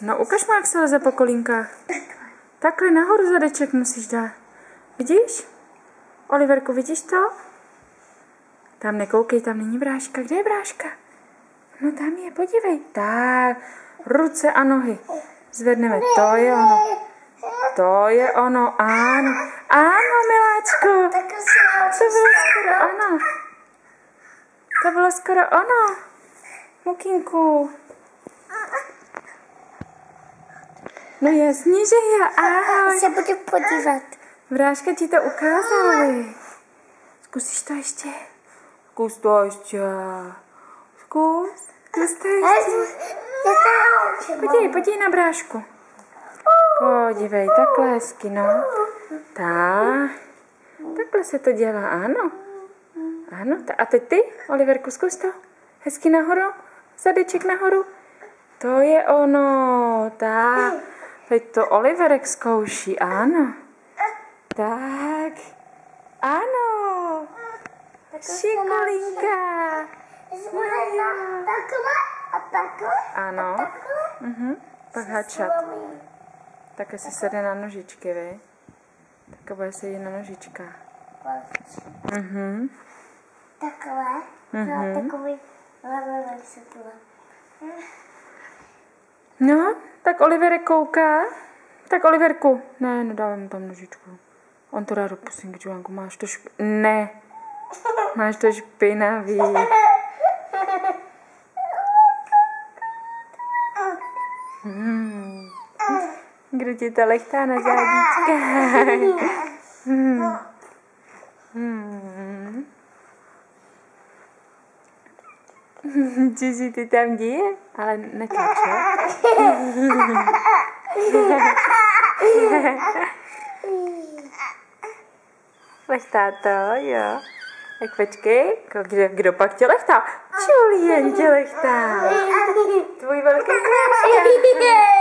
No ukaž mu, jak se leze po kolínkách. Takhle nahoru zadeček musíš dát. Vidíš? Oliverku, vidíš to? Tam nekoukej, tam není bráška. Kde je bráška? No tam je, podívej. Tak, ruce a nohy. Zvedneme, to je ono. To je ono, ano. Ano, miláčku. To bylo skoro ono. To bylo skoro ono. Mukinku. No jasně, že jo, ahoj. Se budu podívat. Bráška ti to ukázali. Zkusíš to ještě? Zkus to ještě. Zkus to ještě. Podívej na brášku. Podívej, takhle hezky, no. Tak. Takhle se to dělá, ano. Ano, a teď ty, Oliverku, zkus to. Hezky nahoru, zadeček nahoru. To je ono, tak. Teď to Oliverek zkouší, ano. Tak. Ano. Šikolinka. Ano. Pak hačat. Takhle si sede na nožičky, vy? Takhle bude sedět na nožičkách. Takhle? No, takový levelek se tohle. No, tak Oliverek kouká. Tak Oliverku. Ne, nedávám mu tam nožičku. On to rád opustím, Joanku, máš to Ne. Máš to špinavý. Kdo ti to lechtá na zádičkách? Co si ty tam děje? Ale netlače. Lechtá to, jo. Tak počkej, kdo pak tě lechtá? Julien tě lechtá. Tvůj velký bráška.